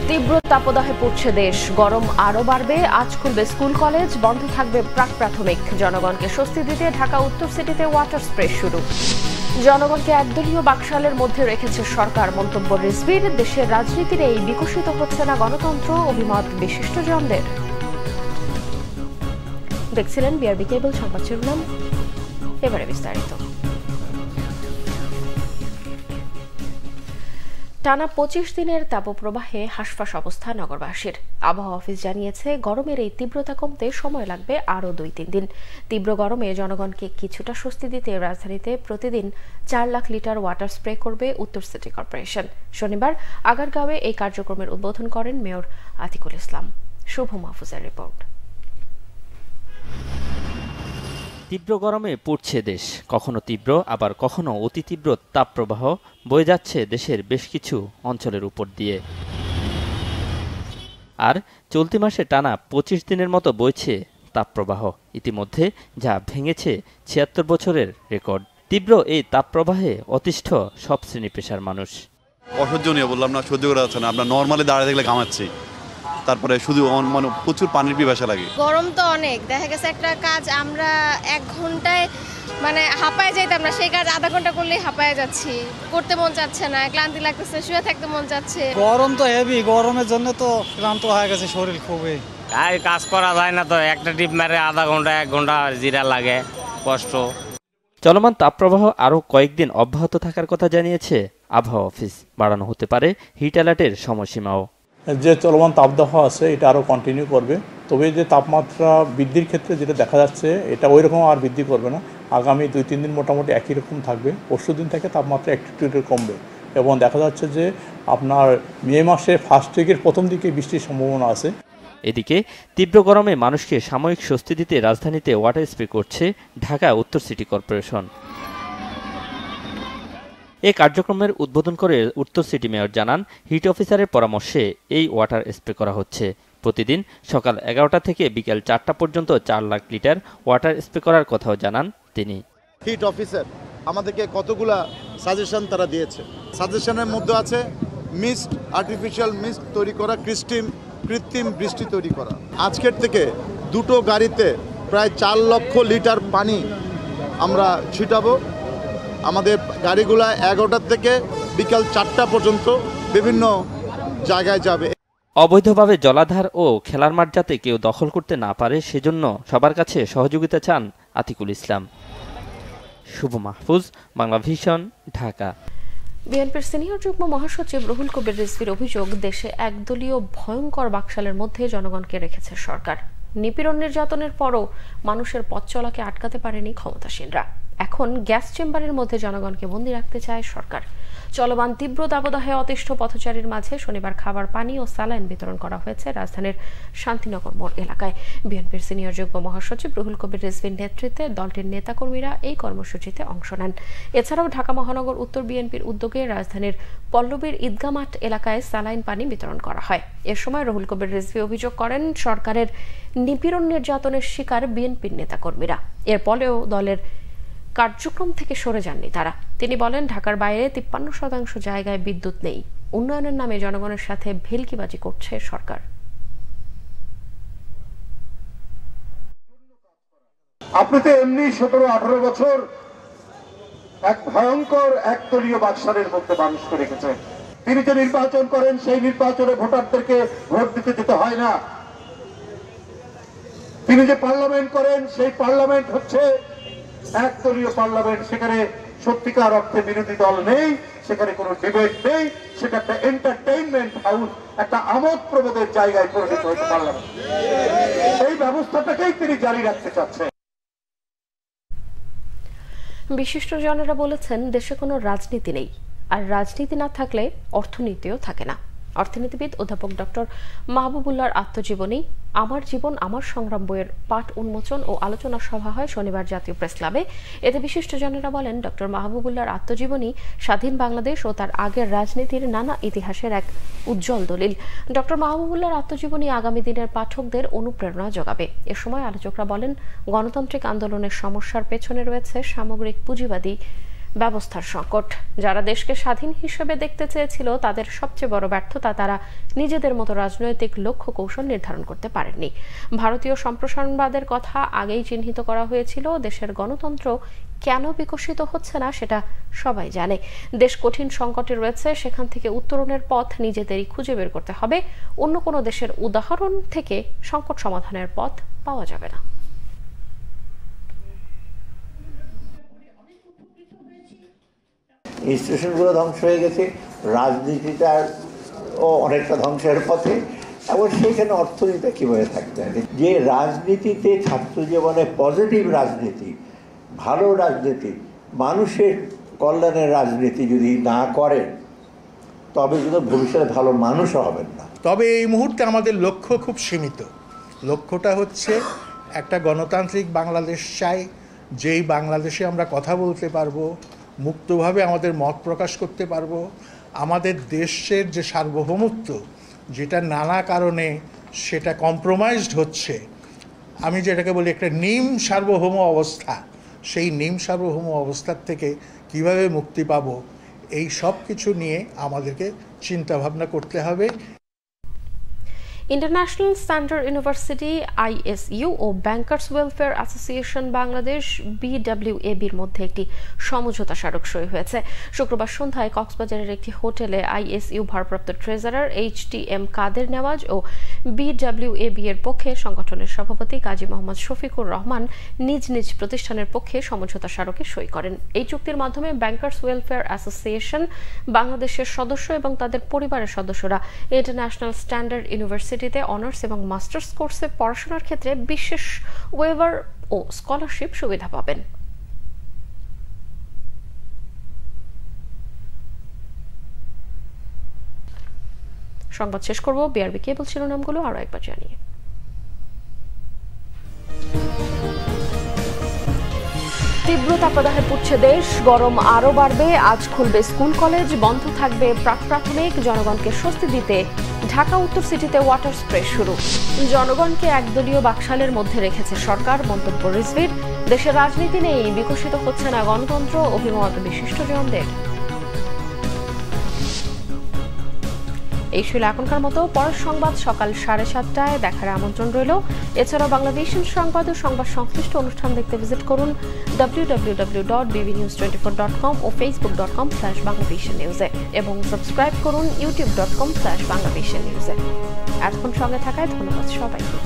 তীব্র তাপদাহে পড়ছে দেশ, গরম আরো বাড়বে। আজ খুলবে স্কুল কলেজ, বন্ধ থাকবে প্রাক প্রাথমিক। জনগণকে স্বস্তি দিতে ঢাকা উত্তর সিটিতে ওয়াটার স্প্রে শুরু। জনগণকে একদলীয় বাকশালের মধ্যে রেখেছে সরকার, মন্তব্য রিজভীর। দেশের রাজনীতির এই বিকশিত হচ্ছে না গণতন্ত্র, অভিমত বিশিষ্টজনদের। দেখছিলেন বিআরবি কেবল সংবাদ শিরোনাম, এবারে বিস্তারিত। টানা 25 দিনের তাপপ্রবাহে হাসফাস অবস্থা নগরবাসীর। আবহাওয়া অফিস জানিয়েছে, গরমের এই তীব্রতা কমতে সময় লাগবে আরও 2-3 দিন। তীব্র গরমে জনগণকে কিছুটা স্বস্তি দিতে রাজধানীতে প্রতিদিন 4 লাখ লিটার ওয়াটার স্প্রে করবে উত্তর সিটি কর্পোরেশন। শনিবার আগারগাঁওয়ে এই কার্যক্রমের উদ্বোধন করেন মেয়র আতিকুল ইসলাম। শুভ মাহফুজের রিপোর্ট। তীব্র গরমে পড়ছে দেশ, কখনো তীব্র আবার কখনো অতি তীব্র তাপপ্রবাহ বয়ে যাচ্ছে দেশের বেশ কিছু অঞ্চলের উপর দিয়ে। আর চলতি মাসে টানা 25 দিনের মতো বইছে তাপপ্রবাহ, ইতিমধ্যে যা ভেঙেছে 76 বছরের রেকর্ড। তীব্র এই তাপপ্রবাহে অতিষ্ঠ সব শ্রেণী পেশার মানুষ। অসহ্যনীয়, বললাম না, সহ্য করা যাচ্ছে না। আমরা নর্মালি দাঁড়িয়ে দেখলে ঘামাচ্ছি, তারপরে শুধু মানে প্রচুর পানির পিপাসা লাগে। গরম তো অনেক, দেখা গেছে একটা কাজ আমরা 1 ঘন্টায় মানে হাঁপায় যাইতাম না, সেই কাজ আধা ঘন্টা করলেই হাঁপায় যাচ্ছি, করতে মন চাচ্ছে না, ক্লান্তি লাগতেছে, শুয়ে থাকতে মন চাচ্ছে। গরম তো হেভি, গরমের জন্য তো ক্লান্ত হয়ে গেছে শরীর খুবই। কাজ করা যায় না তো, একটা টিপ মারে আধা ঘন্টা 1 ঘন্টা জিরা লাগে, কষ্ট। চলমান তাপপ্রবাহ আরও কয়েকদিন অব্যাহত থাকার কথা জানিয়েছে আবহাওয়া অফিস। বাড়ানো হতে পারে হিট অ্যালার্টের সময়সীমাও। যে চলমান তাপদাহ আছে এটা আরও কন্টিনিউ করবে, তবে যে তাপমাত্রা বৃদ্ধির ক্ষেত্রে যেটা দেখা যাচ্ছে এটা ওই রকম আর বৃদ্ধি করবে না। আগামী 2-3 দিন মোটামুটি একই রকম থাকবে। পরশু দিন থেকে তাপমাত্রা একটু কমবে এবং দেখা যাচ্ছে যে আপনার মে মাসের ফার্স্ট উইকের প্রথম দিকে বৃষ্টির সম্ভাবনা আছে। এদিকে তীব্র গরমে মানুষকে সাময়িক স্বস্তি দিতে রাজধানীতে ওয়াটার স্প্রে করছে ঢাকা উত্তর সিটি কর্পোরেশন। এই কার্যক্রমের উদ্বোধন করে উত্তর সিটি মেয়র জানান, হিট অফিসারের পরামর্শে এই ওয়াটার স্প্রে করা হচ্ছে। প্রতিদিন সকাল 11টা থেকে বিকেল 4টা পর্যন্ত 4 লাখ লিটার ওয়াটার স্প্রে করার কথাও জানান তিনি। হিট অফিসার আমাদেরকে কতগুলা সাজেশন তারা দিয়েছে। সাজেশনের মধ্যে আছে মিস্ট, আর্টিফিশিয়াল মিস্ট তৈরি করা, কৃত্রিম বৃষ্টি তৈরি করা। আজকের থেকে 2টো গাড়িতে প্রায় 4 লক্ষ লিটার পানি আমরা ছিটাবো। আমাদের গাড়িগুলা 11টা থেকে বিকাল 4টা পর্যন্ত বিভিন্ন জায়গায় যাবে। অবৈধভাবে জলাধার ও খেলার মাঠ যাতে কেউ দখল করতে না পারে, সেজন্য সবার কাছে সহযোগিতা চান আতিকুল ইসলাম। শুভ মাহফুজ, বাংলা ভিশন, ঢাকা। বিএনপির সিনিয়র যুগ্ম মহাসচিব রুহুল কবির রিজভীর অভিযোগ, দেশে একদলীয় ভয়ঙ্কর বাকশালের মধ্যে জনগণকে রেখেছে সরকার। নিপীড়ন নির্যাতনের পরও মানুষের পথ চলাকে আটকাতে পারেনি ক্ষমতাসীনরা। এখন গ্যাস চেম্বারের মধ্যে জনগণকে বন্দী রাখতে চায় সরকার। চলমান তীব্র দাবদাহে অতিষ্ঠ পথচারীর মাঝে শনিবার খাবার, পানি ও স্যালাইন বিতরণ করা হয়েছে রাজধানীর শান্তিনগর মোড় এলাকায়। বিএনপির সিনিয়র যুগ্ম মহাসচিব রুহুল কবির রিজভীর নেতৃত্বে দলটির নেতাকর্মীরা এই কর্মসূচিতে অংশ নেন। এছাড়াও ঢাকা মহানগর উত্তর বিএনপির উদ্যোগে রাজধানীর পল্লবীর ঈদগাহ মাঠ এলাকায় স্যালাইন পানি বিতরণ করা হয়। এ সময় রুহুল কবির রিজভী অভিযোগ করেন, সরকারের নিপীড়ন নির্যাতনের শিকার বিএনপির নেতাকর্মীরা। এর ফলেও দলের কার্যক্রম থেকে সরে যাননি তারা। তিনি বলেন, ঢাকার বাইরে 53% জায়গায় বিদ্যুৎ নেই। উন্নয়নের নামে জনগণের সাথে ভেলকিবাজি করছে সরকার। আপনি তো এমনি 17-18 বছর এক ভয়ঙ্কর একদলীয় বাকশালের মধ্যে মানুষকে রেখেছেন। তিনি যে নির্বাচন করেন, সেই নির্বাচনে ভোটারদেরকে ভোট দিতে যেতে হয় না। তিনি যে পার্লামেন্ট করেন, সেই পার্লামেন্ট হচ্ছে একদলীয় পার্লামেন্ট। সেখানে সত্যিকার অর্থে বিরোধী দল নেই, সেখানে কোনো ডিবেট নেই। সেটা একটা এন্টারটেইনমেন্ট হাউস, একটা আমোদ প্রমোদের জায়গায় পরিণত হয়েছে পার্লামেন্ট। এই ব্যবস্থাটাকেই তিনি জারি রাখতে চাচ্ছেন। বিশিষ্টজনেরা বলেছেন, দেশে কোনো রাজনীতি নেই, আর রাজনীতি না থাকলে অর্থনীতিও থাকে না। অর্থনীতিবিদ অধ্যাপক ডক্টর মাহবুবুল্লাহর আত্মজীবনী আমার জীবন আমার সংগ্রাম বইয়ের পাঠ উন্মোচন ও আলোচনা সভা হয় শনিবার জাতীয় প্রেস ক্লাবে। এতে বিশিষ্টজনেরা বলেন, ডক্টর মাহবুবুল্লাহর আত্মজীবনী স্বাধীন বাংলাদেশ ও তার আগের রাজনীতির নানা ইতিহাসের এক উজ্জ্বল দলিল। ডক্টর মাহবুবুল্লাহর আত্মজীবনী আগামী দিনের পাঠকদের অনুপ্রেরণা যোগাবে। এ সময় আলোচকরা বলেন, গণতান্ত্রিক আন্দোলনের সমস্যার পেছনে রয়েছে সামগ্রিক পুঁজিবাদী ব্যবস্থার সংকট। যারা দেশকে স্বাধীন হিসেবে দেখতে চেয়েছিল তাদের সবচেয়ে বড় ব্যর্থতা, তারা নিজেদের মতো রাজনৈতিক লক্ষ্য কৌশল নির্ধারণ করতে পারেননি। ভারতীয় সম্প্রসারণবাদের কথা আগেই চিহ্নিত করা হয়েছিল। দেশের গণতন্ত্র কেন বিকশিত হচ্ছে না সেটা সবাই জানে। দেশ কঠিন সংকটে রয়েছে, সেখান থেকে উত্তরণের পথ নিজেদেরই খুঁজে বের করতে হবে। অন্য কোনো দেশের উদাহরণ থেকে সংকট সমাধানের পথ পাওয়া যাবে না। ইনস্টিটিউশনগুলো ধ্বংস হয়ে গেছে, রাজনীতিটার অনেকটা ধ্বংসের পথে। আবার সেইখানে অর্থনীতিটা কীভাবে থাকতে হবে? যে রাজনীতিতে ছাত্র জীবনে পজিটিভ রাজনীতি, ভালো রাজনীতি, মানুষের কল্যাণের রাজনীতি যদি না করেন তবে কিন্তু ভবিষ্যতে ভালো মানুষও হবেন না। তবে এই মুহূর্তে আমাদের লক্ষ্য খুব সীমিত। লক্ষ্যটা হচ্ছে একটা গণতান্ত্রিক বাংলাদেশ চাই, যেই বাংলাদেশে আমরা কথা বলতে পারবো, মুক্তভাবে আমাদের মত প্রকাশ করতে পারবো। আমাদের দেশের যে সার্বভৌমত্ব, যেটা নানা কারণে সেটা কম্প্রোমাইজড হচ্ছে, আমি যেটাকে বলি একটা নিম সার্বভৌম অবস্থা, সেই নিম সার্বভৌম অবস্থার থেকে কিভাবে মুক্তি পাবো, এই সব কিছু নিয়ে আমাদেরকে চিন্তা ভাবনা করতে হবে। ইন্টারন্যাশনাল স্ট্যান্ডার্ড ইউনিভার্সিটি ISU ও ব্যাংকার্স ওয়েলফেয়ার অ্যাসোসিয়েশন বাংলাদেশ BWABর মধ্যে একটি সমঝোতা স্মারক সই হয়েছে। শুক্রবার সন্ধ্যায় কক্সবাজারের একটি হোটেলে ISU ভারপ্রাপ্ত ট্রেজারার HTM কাদের নেওয়াজ ও BWAB এর পক্ষে সংগঠনের সভাপতি কাজী মোহাম্মদ শফিকুর রহমান নিজ নিজ প্রতিষ্ঠানের পক্ষে সমঝোতা স্মারকে সই করেন। এই চুক্তির মাধ্যমে ব্যাংকার্স ওয়েলফেয়ার অ্যাসোসিয়েশন বাংলাদেশের সদস্য এবং তাদের পরিবারের সদস্যরা ইন্টারন্যাশনাল স্ট্যান্ডার্ড ইউনিভার্সিটিতে অনার্স এবং মাস্টার্স কোর্সে পড়াশোনার ক্ষেত্রে বিশেষ ওয়েভার ও স্কলারশিপ সুবিধা পাবেন। সংবাদ শেষ করব বিআরবি কেবল শিরোনামগুলো আরো একবার জানিয়ে। তীব্র তাপদাহে পুড়ছে দেশ, গরম আরো বাড়বে। আজ খুলবে স্কুল কলেজ, বন্ধ থাকবে প্রাক প্রাথমিক। জনগণকে স্বস্তি দিতে ঢাকা উত্তর সিটিতে ওয়াটার স্প্রে শুরু। জনগণকে একদলীয় বাকশালের মধ্যে রেখেছে সরকার, মন্তব্য রিজভির। দেশের রাজনীতি নেই, বিকশিত হচ্ছে না গণতন্ত্র, অভিমত বিশিষ্টজনদের। এই ছিল এখনকার মতো। পরের সংবাদ সকাল 7:30টায় দেখার আমন্ত্রণ রইল। এছাড়াও বাংলাদেশের সংবাদ ও সংবাদ সংশ্লিষ্ট অনুষ্ঠান দেখতে ভিজিট করুন www.bbnews24.com ও facebook.com/banglavisionnews এবং সাবস্ক্রাইব করুন youtube.com/banglavisionnews। এতক্ষণ সঙ্গে থাকায় ধন্যবাদ সবাইকে।